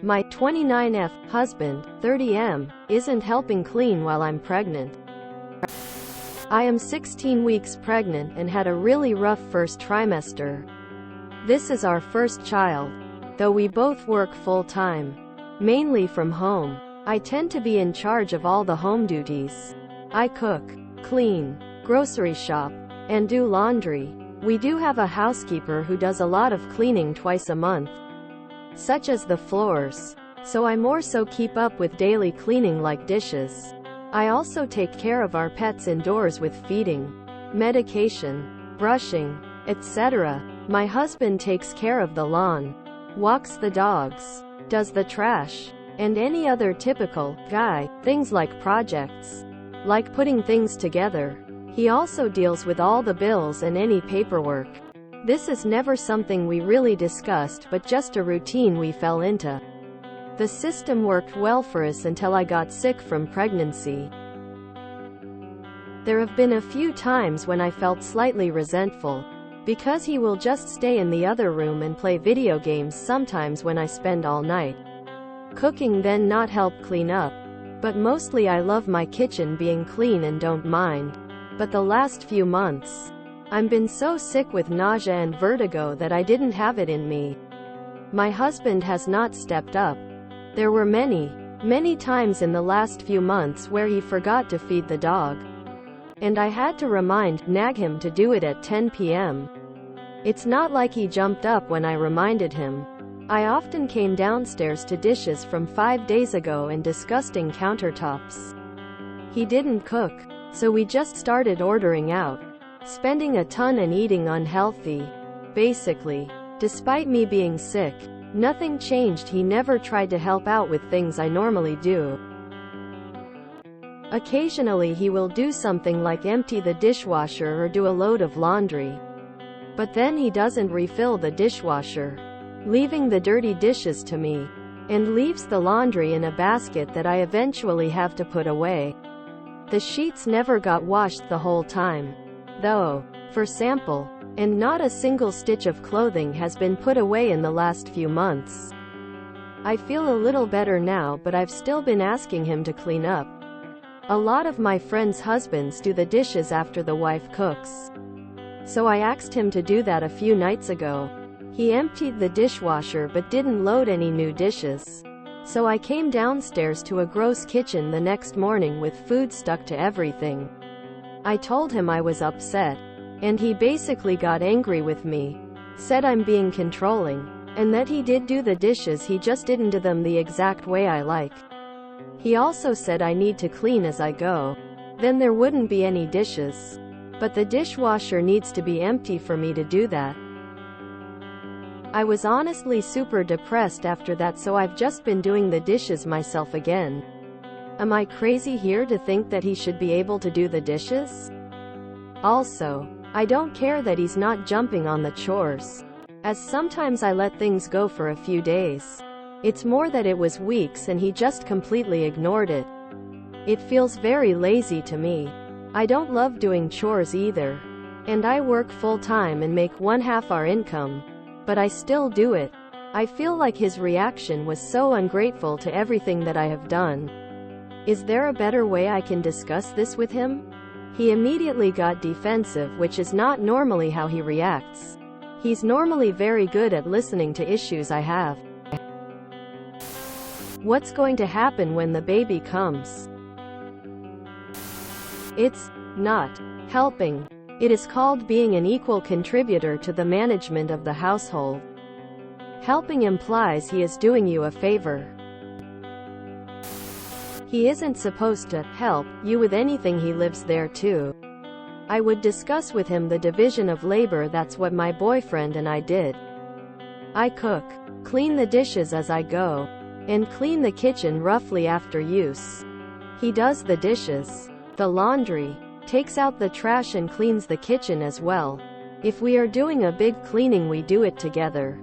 My 29F husband, 30M, isn't helping clean while I'm pregnant. I am 16 weeks pregnant and had a really rough first trimester. This is our first child, though we both work full-time, mainly from home. I tend to be in charge of all the home duties. I cook, clean, grocery shop, and do laundry. We do have a housekeeper who does a lot of cleaning twice a month, such as the floors, so I more so keep up with daily cleaning like dishes. I also take care of our pets indoors with feeding, medication, brushing, etc. My husband takes care of the lawn, walks the dogs, does the trash, and any other typical guy things like projects, like putting things together. He also deals with all the bills and any paperwork. This is never something we really discussed, but just a routine we fell into. The system worked well for us until I got sick from pregnancy. There have been a few times when I felt slightly resentful, because he will just stay in the other room and play video games sometimes when I spend all night cooking, then not help clean up. But mostly I love my kitchen being clean and don't mind. But the last few months, I've been so sick with nausea and vertigo that I didn't have it in me. My husband has not stepped up. There were many times in the last few months where he forgot to feed the dog, and I had to nag him to do it at 10 p.m. It's not like he jumped up when I reminded him. I often came downstairs to dishes from 5 days ago and disgusting countertops. He didn't cook, so we just started ordering out, spending a ton and eating unhealthy. Basically, despite me being sick, nothing changed. He never tried to help out with things I normally do. Occasionally he will do something like empty the dishwasher or do a load of laundry. But then he doesn't refill the dishwasher, leaving the dirty dishes to me, and leaves the laundry in a basket that I eventually have to put away. The sheets never got washed the whole time, though, for sample, and not a single stitch of clothing has been put away in the last few months. I feel a little better now, but I've still been asking him to clean up. A lot of my friends' husbands do the dishes after the wife cooks, so I asked him to do that a few nights ago. He emptied the dishwasher but didn't load any new dishes. So I came downstairs to a gross kitchen the next morning with food stuck to everything. I told him I was upset, and he basically got angry with me, said I'm being controlling, and that he did do the dishes, he just didn't do them the exact way I like. He also said I need to clean as I go, then there wouldn't be any dishes. But the dishwasher needs to be empty for me to do that. I was honestly super depressed after that, so I've just been doing the dishes myself again. Am I crazy here to think that he should be able to do the dishes? Also, I don't care that he's not jumping on the chores, as sometimes I let things go for a few days. It's more that it was weeks and he just completely ignored it. It feels very lazy to me. I don't love doing chores either, and I work full-time and make 1/2 our income, but I still do it. I feel like his reaction was so ungrateful to everything that I have done. Is there a better way I can discuss this with him? He immediately got defensive, which is not normally how he reacts. He's normally very good at listening to issues I have. What's going to happen when the baby comes? It's not helping. It is called being an equal contributor to the management of the household. Helping implies he is doing you a favor. He isn't supposed to help you with anything, he lives there too. I would discuss with him the division of labor. That's what my boyfriend and I did. I cook, clean the dishes as I go, and clean the kitchen roughly after use. He does the dishes, the laundry, takes out the trash and cleans the kitchen as well. If we are doing a big cleaning, we do it together.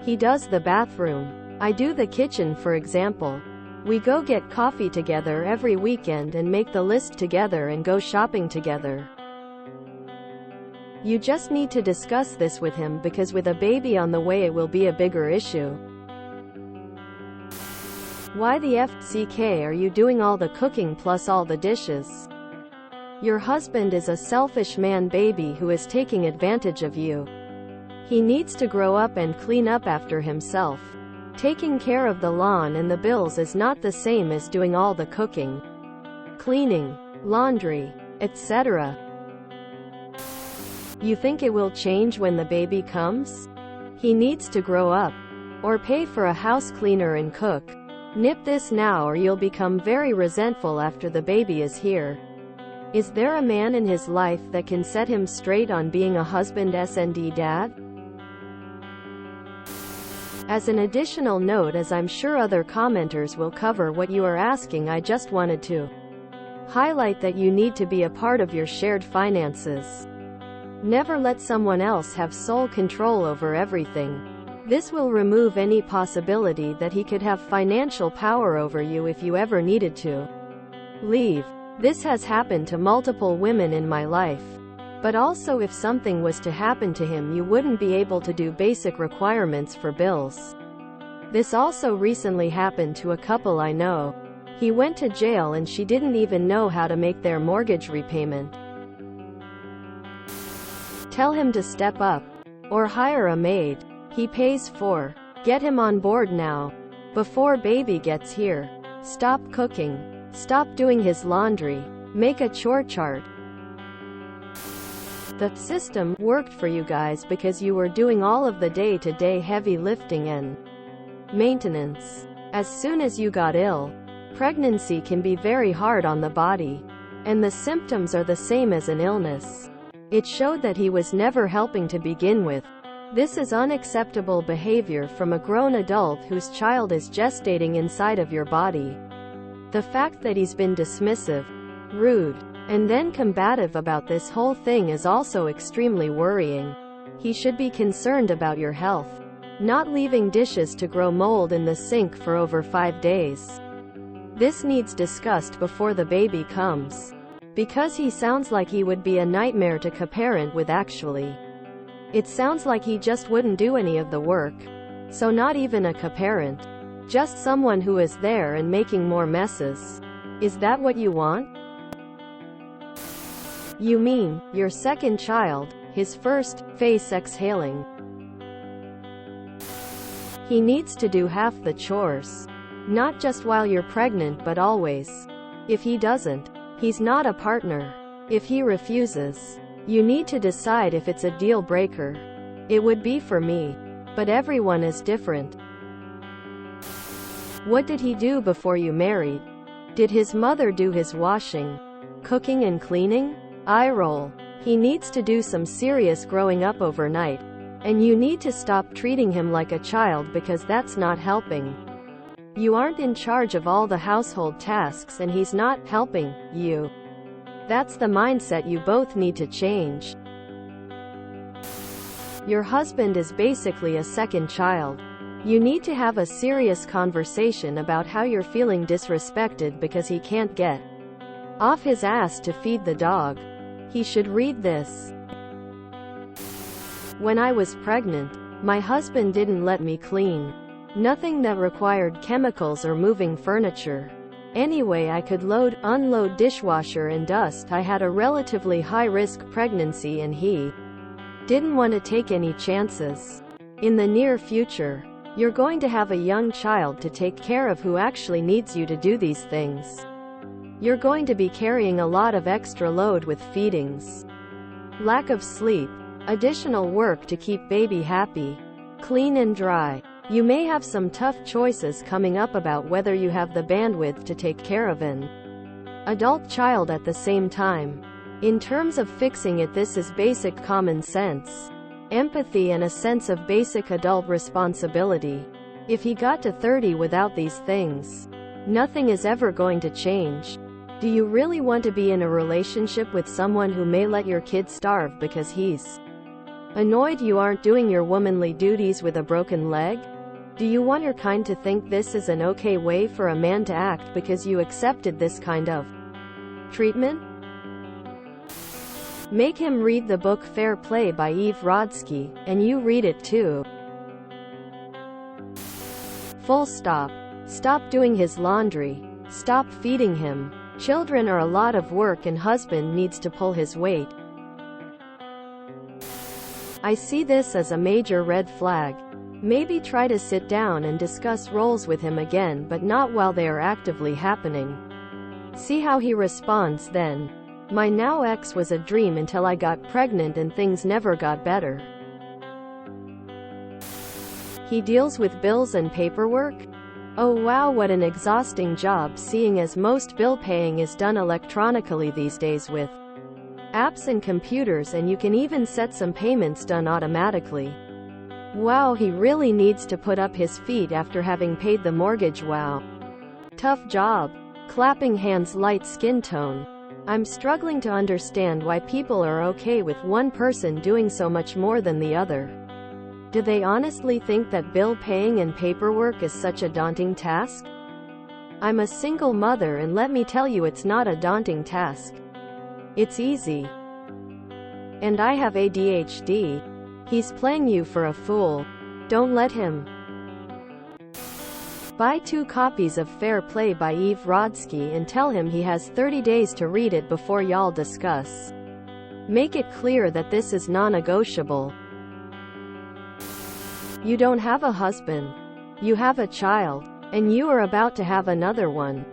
He does the bathroom, I do the kitchen, for example. We go get coffee together every weekend and make the list together and go shopping together. You just need to discuss this with him, because with a baby on the way it will be a bigger issue. Why the FCK are you doing all the cooking plus all the dishes? Your husband is a selfish man baby who is taking advantage of you. He needs to grow up and clean up after himself. Taking care of the lawn and the bills is not the same as doing all the cooking, cleaning, laundry, etc. You think it will change when the baby comes? He needs to grow up. Or pay for a house cleaner and cook. Nip this now or you'll become very resentful after the baby is here. Is there a man in his life that can set him straight on being a husband and dad? As an additional note, as I'm sure other commenters will cover what you are asking, I just wanted to highlight that you need to be a part of your shared finances. Never let someone else have sole control over everything. This will remove any possibility that he could have financial power over you if you ever needed to leave. This has happened to multiple women in my life. But also, if something was to happen to him, you wouldn't be able to do basic requirements for bills. This also recently happened to a couple I know. He went to jail and she didn't even know how to make their mortgage repayment. Tell him to step up. Or hire a maid. He pays for. Get him on board now. Before baby gets here. Stop cooking. Stop doing his laundry. Make a chore chart. The system worked for you guys because you were doing all of the day-to-day heavy lifting and maintenance. As soon as you got ill, pregnancy can be very hard on the body. And the symptoms are the same as an illness. It showed that he was never helping to begin with. This is unacceptable behavior from a grown adult whose child is gestating inside of your body. The fact that he's been dismissive, rude, and then combative about this whole thing is also extremely worrying. He should be concerned about your health, not leaving dishes to grow mold in the sink for over 5 days. This needs discussed before the baby comes. Because he sounds like he would be a nightmare to co-parent with actually. It sounds like he just wouldn't do any of the work. So not even a co-parent. Just someone who is there and making more messes. Is that what you want? You mean, your second child, his first, face exhaling. He needs to do half the chores. Not just while you're pregnant but always. If he doesn't, he's not a partner. If he refuses, you need to decide if it's a deal breaker. It would be for me. But everyone is different. What did he do before you married? Did his mother do his washing, cooking and cleaning? Eye roll. He needs to do some serious growing up overnight. And you need to stop treating him like a child because that's not helping. You aren't in charge of all the household tasks and he's not helping you. That's the mindset you both need to change. Your husband is basically a second child. You need to have a serious conversation about how you're feeling disrespected because he can't get off his ass to feed the dog. He should read this. When I was pregnant, my husband didn't let me clean. Nothing that required chemicals or moving furniture. Anyway, I could load, unload dishwasher and dust. I had a relatively high-risk pregnancy and he didn't want to take any chances. In the near future, you're going to have a young child to take care of who actually needs you to do these things. You're going to be carrying a lot of extra load with feedings, lack of sleep, additional work to keep baby happy, clean and dry. You may have some tough choices coming up about whether you have the bandwidth to take care of an adult child at the same time. In terms of fixing it, this is basic common sense, empathy and a sense of basic adult responsibility. If he got to 30 without these things, nothing is ever going to change. Do you really want to be in a relationship with someone who may let your kid starve because he's annoyed you aren't doing your womanly duties with a broken leg? Do you want your kind to think this is an okay way for a man to act because you accepted this kind of treatment? Make him read the book Fair Play by Eve Rodsky, and you read it too. Full stop. Stop doing his laundry. Stop feeding him. Children are a lot of work and husband needs to pull his weight. I see this as a major red flag. Maybe try to sit down and discuss roles with him again, but not while they are actively happening. See how he responds then. My now ex was a dream until I got pregnant and things never got better. He deals with bills and paperwork? Oh wow, what an exhausting job, seeing as most bill paying is done electronically these days with apps and computers, and you can even set some payments done automatically. Wow, he really needs to put up his feet after having paid the mortgage. Wow. Tough job. Clapping hands. Light skin tone. I'm struggling to understand why people are okay with one person doing so much more than the other. Do they honestly think that bill paying and paperwork is such a daunting task? I'm a single mother, and let me tell you, it's not a daunting task. It's easy. And I have ADHD. He's playing you for a fool. Don't let him. Buy 2 copies of Fair Play by Eve Rodsky and tell him he has 30 days to read it before y'all discuss. Make it clear that this is non-negotiable. You don't have a husband. You have a child. And you are about to have another one.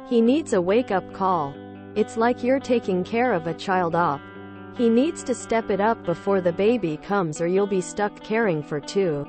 He needs a wake-up call. It's like you're taking care of a child op. He needs to step it up before the baby comes, or you'll be stuck caring for 2.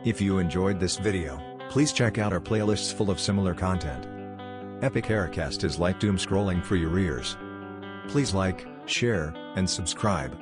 If you enjoyed this video, please check out our playlists full of similar content. Epic Haircast is like doom scrolling for your ears. Please like, share, and subscribe.